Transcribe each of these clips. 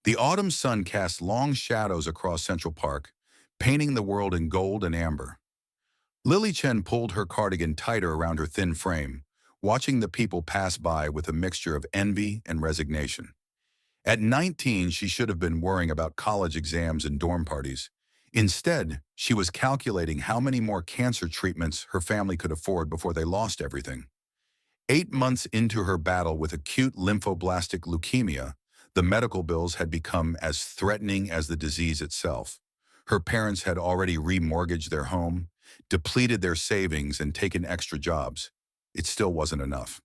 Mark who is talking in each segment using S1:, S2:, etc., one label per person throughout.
S1: The autumn sun cast long shadows across Central Park, painting the world in gold and amber. Lily Chen pulled her cardigan tighter around her thin frame, watching the people pass by with a mixture of envy and resignation. At 19, she should have been worrying about college exams and dorm parties. Instead, she was calculating how many more cancer treatments her family could afford before they lost everything. 8 months into her battle with acute lymphoblastic leukemia, the medical bills had become as threatening as the disease itself. Her parents had already remortgaged their home, depleted their savings, and taken extra jobs. It still wasn't enough.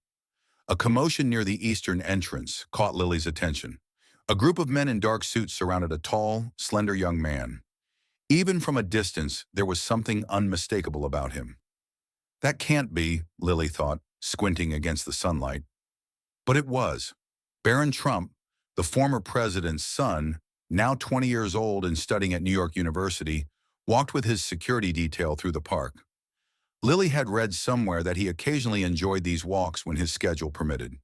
S1: A commotion near the eastern entrance caught Lily's attention. A group of men in dark suits surrounded a tall, slender young man. Even from a distance, there was something unmistakable about him. That can't be, Lily thought, squinting against the sunlight. But it was. Barron Trump, the former president's son, now 20 years old and studying at New York University, walked with his security detail through the park. Lily had read somewhere that he occasionally enjoyed these walks when his schedule permitted.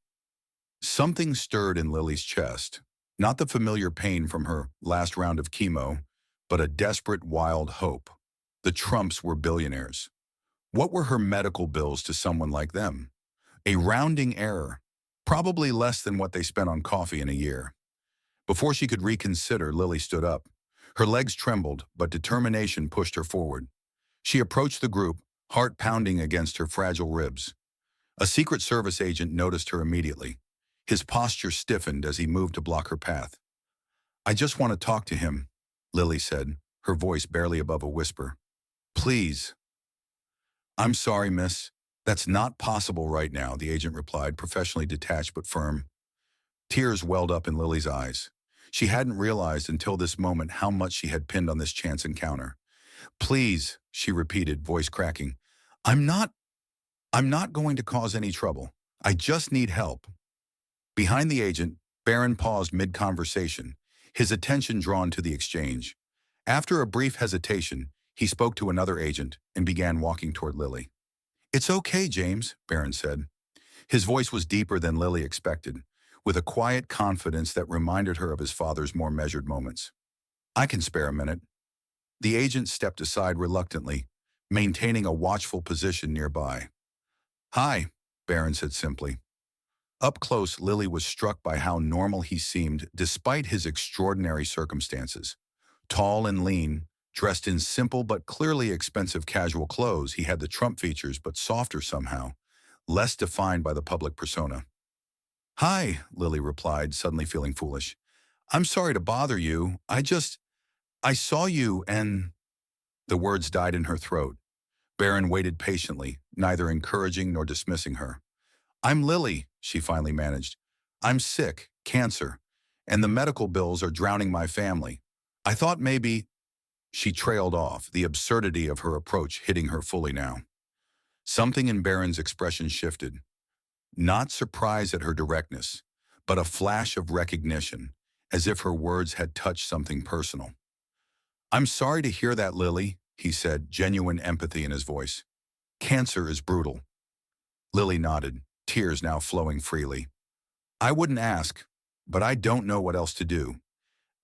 S1: Something stirred in Lily's chest, not the familiar pain from her last round of chemo, but a desperate, wild hope. The Trumps were billionaires. What were her medical bills to someone like them? A rounding error, probably less than what they spent on coffee in a year. Before she could reconsider, Lily stood up. Her legs trembled, but determination pushed her forward. She approached the group, heart pounding against her fragile ribs. A Secret Service agent noticed her immediately. His posture stiffened as he moved to block her path. "I just want to talk to him," Lily said, her voice barely above a whisper. "Please." "I'm sorry, miss. That's not possible right now," the agent replied, professionally detached but firm. Tears welled up in Lily's eyes. She hadn't realized until this moment how much she had pinned on this chance encounter. "Please," she repeated, voice cracking. I'm not going to cause any trouble. I just need help." Behind the agent, Barron paused mid-conversation, his attention drawn to the exchange. After a brief hesitation, he spoke to another agent and began walking toward Lily. "It's okay, James," Barron said. His voice was deeper than Lily expected, with a quiet confidence that reminded her of his father's more measured moments. "I can spare a minute." The agent stepped aside reluctantly, maintaining a watchful position nearby. "Hi," Barron said simply. Up close, Lily was struck by how normal he seemed despite his extraordinary circumstances. Tall and lean, dressed in simple but clearly expensive casual clothes, he had the Trump features but softer somehow, less defined by the public persona. "Hi," Lily replied, suddenly feeling foolish. "I'm sorry to bother you. I saw you and—" The words died in her throat. Barron waited patiently, neither encouraging nor dismissing her. "I'm Lily," she finally managed. "I'm sick, cancer, and the medical bills are drowning my family. I thought maybe—" She trailed off, the absurdity of her approach hitting her fully now. Something in Barron's expression shifted. Not surprise at her directness, but a flash of recognition, as if her words had touched something personal. "I'm sorry to hear that, Lily," he said, genuine empathy in his voice. "Cancer is brutal." Lily nodded, tears now flowing freely. "I wouldn't ask, but I don't know what else to do.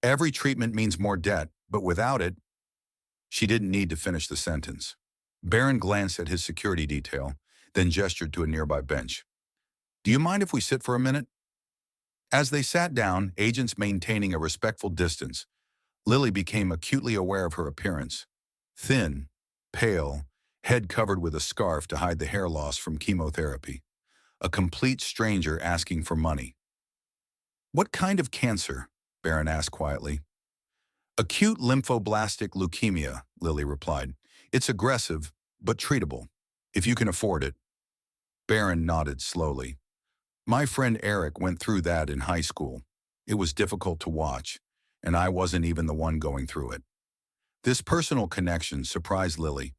S1: Every treatment means more debt, but without it—" She didn't need to finish the sentence. Barron glanced at his security detail, then gestured to a nearby bench. "Do you mind if we sit for a minute?" As they sat down, agents maintaining a respectful distance, Lily became acutely aware of her appearance. Thin, pale, head covered with a scarf to hide the hair loss from chemotherapy. A complete stranger asking for money. "What kind of cancer?" Barron asked quietly. "Acute lymphoblastic leukemia," Lily replied. "It's aggressive, but treatable, if you can afford it." Barron nodded slowly. "My friend Eric went through that in high school. It was difficult to watch, and I wasn't even the one going through it." This personal connection surprised Lily.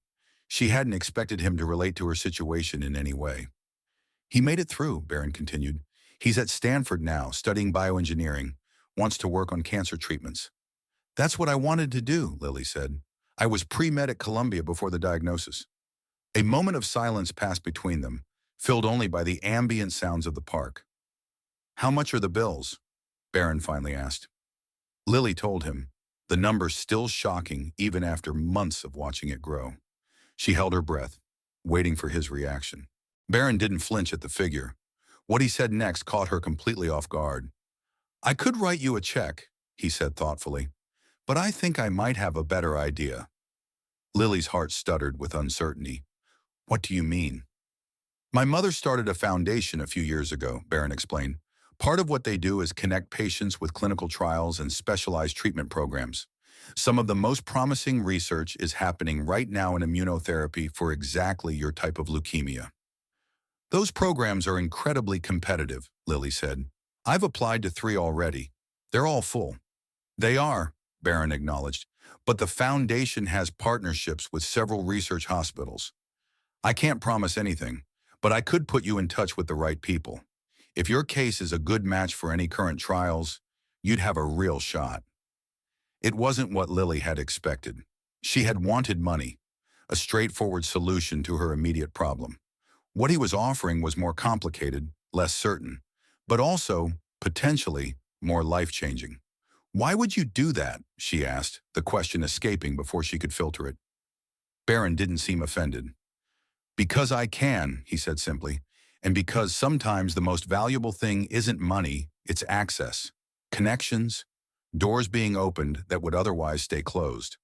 S1: She hadn't expected him to relate to her situation in any way. "He made it through," Barron continued. "He's at Stanford now, studying bioengineering, wants to work on cancer treatments." "That's what I wanted to do," Lily said. "I was pre-med at Columbia before the diagnosis." A moment of silence passed between them, filled only by the ambient sounds of the park. "How much are the bills?" Barron finally asked. Lily told him, the number still shocking even after months of watching it grow. She held her breath, waiting for his reaction. Barron didn't flinch at the figure. What he said next caught her completely off guard. "I could write you a check," he said thoughtfully, "but I think I might have a better idea." Lily's heart stuttered with uncertainty. "What do you mean?" "My mother started a foundation a few years ago," Barron explained. "Part of what they do is connect patients with clinical trials and specialized treatment programs. Some of the most promising research is happening right now in immunotherapy for exactly your type of leukemia." "Those programs are incredibly competitive," Lily said. "I've applied to 3 already. They're all full." "They are," Barron acknowledged, "but the foundation has partnerships with several research hospitals. I can't promise anything, but I could put you in touch with the right people. If your case is a good match for any current trials, you'd have a real shot." It wasn't what Lily had expected. She had wanted money, a straightforward solution to her immediate problem. What he was offering was more complicated, less certain, but also, potentially, more life-changing. "Why would you do that?" she asked, the question escaping before she could filter it. Barron didn't seem offended. "Because I can," he said simply, "and because sometimes the most valuable thing isn't money, it's access, connections, doors being opened that would otherwise stay closed."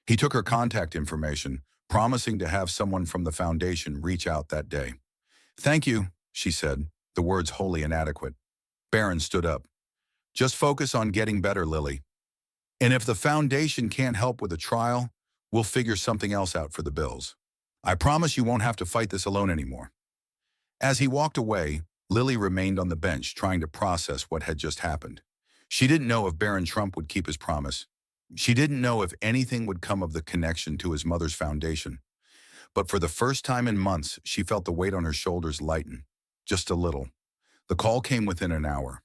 S1: He took her contact information, promising to have someone from the foundation reach out that day. "Thank you," she said, the words wholly inadequate. Barron stood up. "Just focus on getting better, Lily. And if the foundation can't help with a trial, we'll figure something else out for the bills. I promise you won't have to fight this alone anymore." As he walked away, Lily remained on the bench trying to process what had just happened. She didn't know if Barron Trump would keep his promise. She didn't know if anything would come of the connection to his mother's foundation. But for the first time in months, she felt the weight on her shoulders lighten. Just a little. The call came within an hour.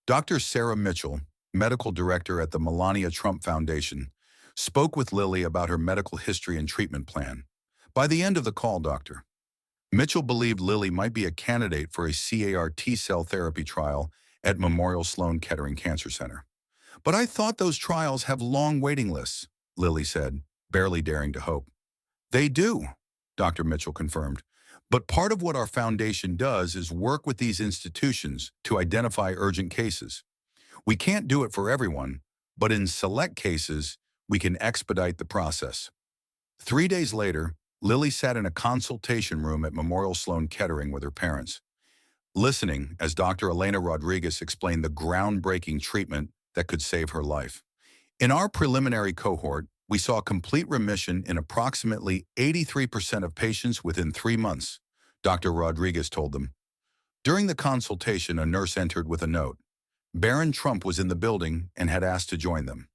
S1: Dr. Sarah Mitchell, medical director at the Melania Trump Foundation, spoke with Lily about her medical history and treatment plan. By the end of the call, Dr. Mitchell believed Lily might be a candidate for a CAR T-cell therapy trial at Memorial Sloan Kettering Cancer Center. "But I thought those trials have long waiting lists," Lily said, barely daring to hope. "They do," Dr. Mitchell confirmed. "But part of what our foundation does is work with these institutions to identify urgent cases. We can't do it for everyone, but in select cases, we can expedite the process." 3 days later, Lily sat in a consultation room at Memorial Sloan Kettering with her parents, listening as Dr. Elena Rodriguez explained the groundbreaking treatment that could save her life. "In our preliminary cohort, we saw complete remission in approximately 83% of patients within 3 months," Dr. Rodriguez told them. During the consultation, a nurse entered with a note. Barron Trump was in the building and had asked to join them.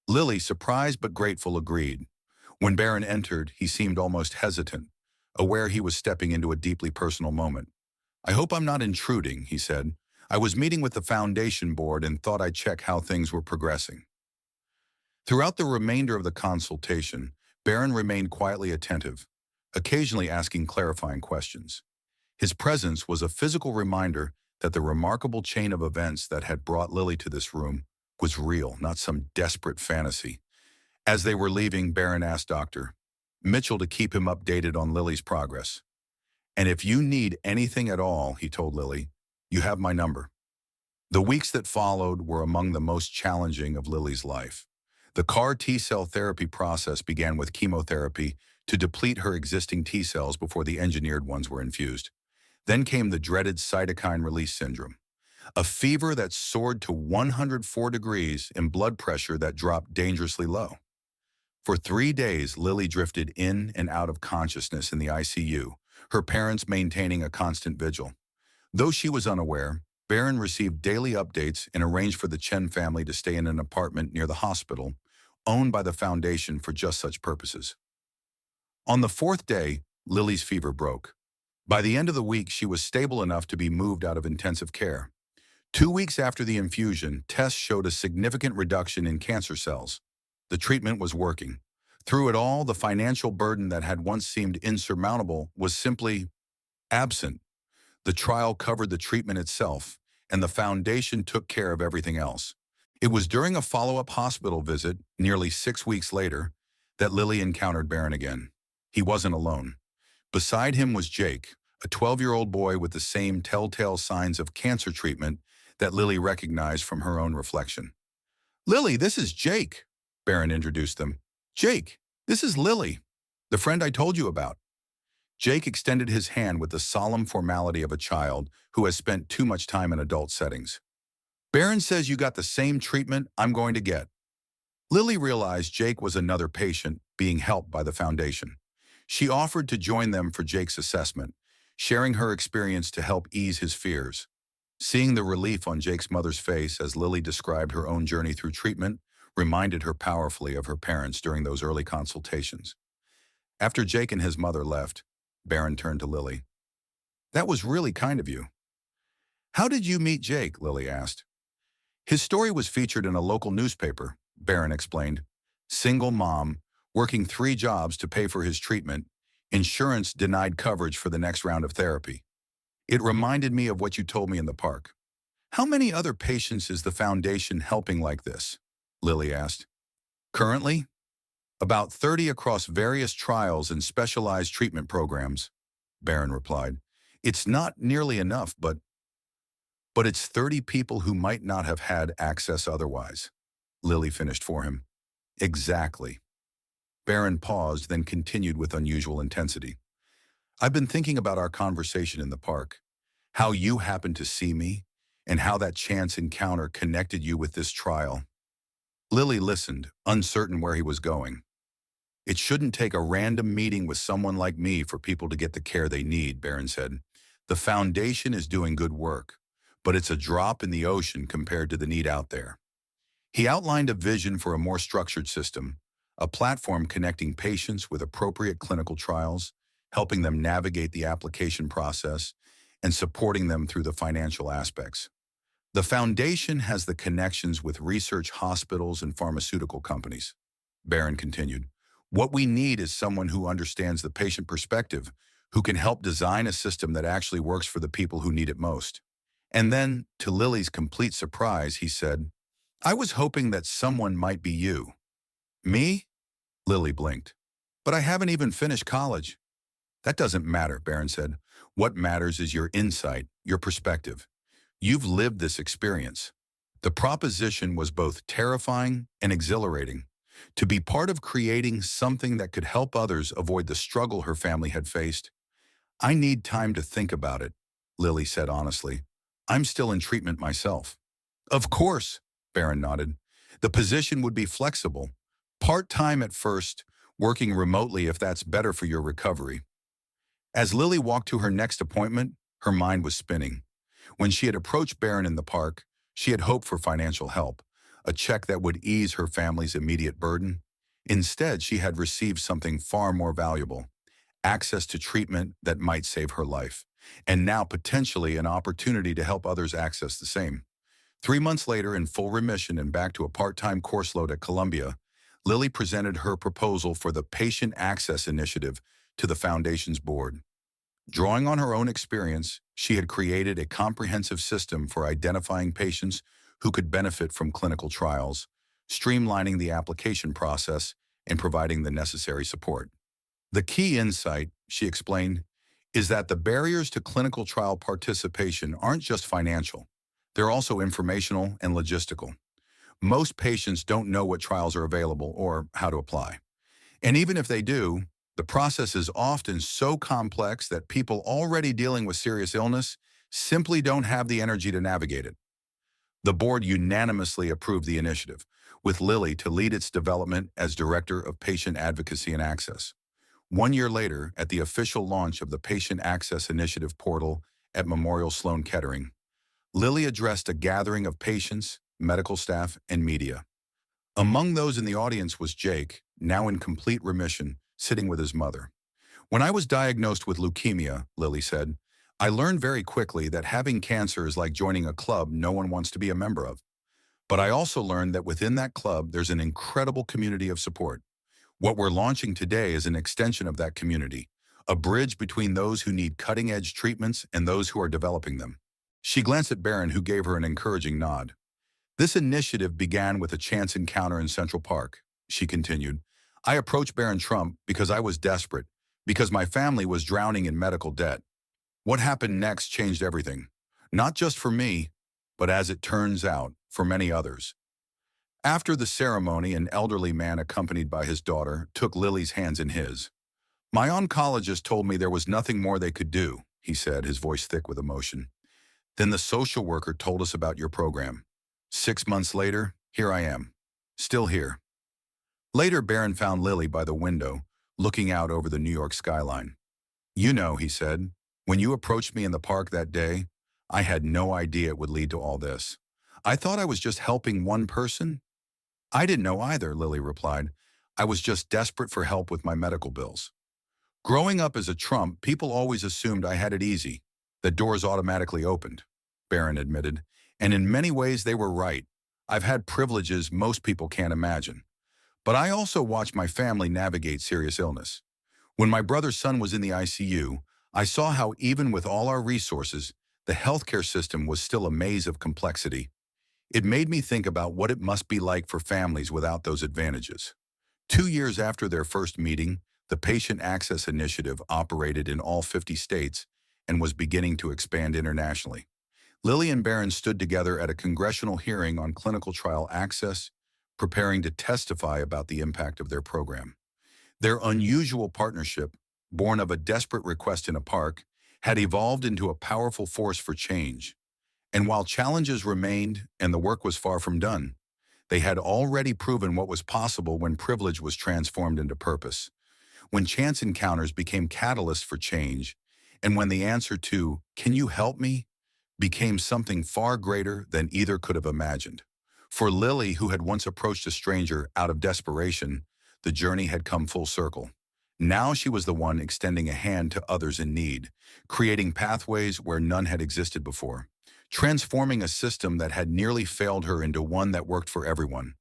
S1: Lily, surprised but grateful, agreed. When Barron entered, he seemed almost hesitant, aware he was stepping into a deeply personal moment. "I hope I'm not intruding," he said. "I was meeting with the foundation board and thought I'd check how things were progressing." Throughout the remainder of the consultation, Barron remained quietly attentive, occasionally asking clarifying questions. His presence was a physical reminder that the remarkable chain of events that had brought Lily to this room was real, not some desperate fantasy. As they were leaving, Barron asked Dr. Mitchell to keep him updated on Lily's progress. "And if you need anything at all," he told Lily, "you have my number." The weeks that followed were among the most challenging of Lily's life. The CAR T-cell therapy process began with chemotherapy to deplete her existing T-cells before the engineered ones were infused. Then came the dreaded cytokine release syndrome, a fever that soared to 104 degrees and blood pressure that dropped dangerously low. For 3 days, Lily drifted in and out of consciousness in the ICU, her parents maintaining a constant vigil. Though she was unaware, Barron received daily updates and arranged for the Chen family to stay in an apartment near the hospital, owned by the foundation for just such purposes. On the 4th day, Lily's fever broke. By the end of the week, she was stable enough to be moved out of intensive care. 2 weeks after the infusion, tests showed a significant reduction in cancer cells. The treatment was working. Through it all, the financial burden that had once seemed insurmountable was simply absent. The trial covered the treatment itself, and the foundation took care of everything else. It was during a follow-up hospital visit, nearly 6 weeks later, that Lily encountered Barron again. He wasn't alone. Beside him was Jake, a 12-year-old boy with the same telltale signs of cancer treatment that Lily recognized from her own reflection. "Lily, this is Jake," Barron introduced them. "Jake, this is Lily, the friend I told you about." Jake extended his hand with the solemn formality of a child who has spent too much time in adult settings. "Barron says you got the same treatment I'm going to get." Lily realized Jake was another patient being helped by the foundation. She offered to join them for Jake's assessment, sharing her experience to help ease his fears. Seeing the relief on Jake's mother's face as Lily described her own journey through treatment reminded her powerfully of her parents during those early consultations. After Jake and his mother left, Barron turned to Lily. "That was really kind of you." "How did you meet Jake?" Lily asked. "His story was featured in a local newspaper," Barron explained. "Single mom, working 3 jobs to pay for his treatment. Insurance denied coverage for the next round of therapy. It reminded me of what you told me in the park." "How many other patients is the foundation helping like this?" Lily asked. "Currently, about 30 across various trials and specialized treatment programs," Barron replied. "It's not nearly enough, but it's 30 people who might not have had access otherwise," Lily finished for him. "Exactly." Barron paused, then continued with unusual intensity. "I've been thinking about our conversation in the park, how you happened to see me, and how that chance encounter connected you with this trial." Lily listened, uncertain where he was going. "It shouldn't take a random meeting with someone like me for people to get the care they need," Barron said. "The foundation is doing good work, but it's a drop in the ocean compared to the need out there." He outlined a vision for a more structured system, a platform connecting patients with appropriate clinical trials, helping them navigate the application process, and supporting them through the financial aspects. "The foundation has the connections with research hospitals and pharmaceutical companies," Barron continued. "What we need is someone who understands the patient perspective, who can help design a system that actually works for the people who need it most." And then, to Lily's complete surprise, he said, "I was hoping that someone might be you." "Me?" Lily blinked. "But I haven't even finished college." "That doesn't matter," Barron said. "What matters is your insight, your perspective. You've lived this experience." The proposition was both terrifying and exhilarating. To be part of creating something that could help others avoid the struggle her family had faced. "I need time to think about it," Lily said honestly. "I'm still in treatment myself." "Of course," Barron nodded. "The position would be flexible. Part-time at first, working remotely if that's better for your recovery." As Lily walked to her next appointment, her mind was spinning. When she had approached Barron in the park, she had hoped for financial help, a check that would ease her family's immediate burden. Instead, she had received something far more valuable, access to treatment that might save her life, and now potentially an opportunity to help others access the same. 3 months later, in full remission and back to a part-time course load at Columbia, Lily presented her proposal for the Patient Access Initiative to the Foundation's board. Drawing on her own experience, she had created a comprehensive system for identifying patients who could benefit from clinical trials, streamlining the application process, and providing the necessary support. "The key insight," she explained, "is that the barriers to clinical trial participation aren't just financial. They're also informational and logistical. Most patients don't know what trials are available or how to apply. And even if they do, the process is often so complex that people already dealing with serious illness simply don't have the energy to navigate it." The board unanimously approved the initiative, with Lily to lead its development as Director of Patient Advocacy and Access. 1 year later, at the official launch of the Patient Access Initiative portal at Memorial Sloan Kettering, Lily addressed a gathering of patients, medical staff, and media. Among those in the audience was Jake, now in complete remission, sitting with his mother. "When I was diagnosed with leukemia," Lily said, "I learned very quickly that having cancer is like joining a club no one wants to be a member of. But I also learned that within that club, there's an incredible community of support. What we're launching today is an extension of that community, a bridge between those who need cutting-edge treatments and those who are developing them." She glanced at Barron, who gave her an encouraging nod. This initiative began with a chance encounter in Central Park, she continued. I approached Barron Trump because I was desperate, because my family was drowning in medical debt. What happened next changed everything, not just for me, but as it turns out, for many others. After the ceremony, an elderly man accompanied by his daughter took Lily's hands in his. My oncologist told me there was nothing more they could do, he said, his voice thick with emotion. Then the social worker told us about your program. 6 months later, here I am, still here. Later, Barron found Lily by the window, looking out over the New York skyline. You know, he said, when you approached me in the park that day, I had no idea it would lead to all this. I thought I was just helping one person. I didn't know either, Lily replied. I was just desperate for help with my medical bills. Growing up as a Trump, people always assumed I had it easy, that doors automatically opened, Barron admitted. And in many ways, they were right. I've had privileges most people can't imagine. But I also watched my family navigate serious illness. When my brother's son was in the ICU, I saw how even with all our resources, the healthcare system was still a maze of complexity. It made me think about what it must be like for families without those advantages. 2 years after their first meeting, the Patient Access Initiative operated in all 50 states and was beginning to expand internationally. Lily and Barron stood together at a congressional hearing on clinical trial access, preparing to testify about the impact of their program. Their unusual partnership, born of a desperate request in a park, had evolved into a powerful force for change. And while challenges remained and the work was far from done, they had already proven what was possible when privilege was transformed into purpose, when chance encounters became catalysts for change, and when the answer to, "Can you help me?" became something far greater than either could have imagined. For Lily, who had once approached a stranger out of desperation, the journey had come full circle. Now she was the one extending a hand to others in need, creating pathways where none had existed before, transforming a system that had nearly failed her into one that worked for everyone,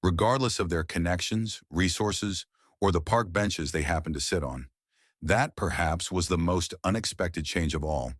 S1: regardless of their connections, resources, or the park benches they happened to sit on. That, perhaps, was the most unexpected change of all.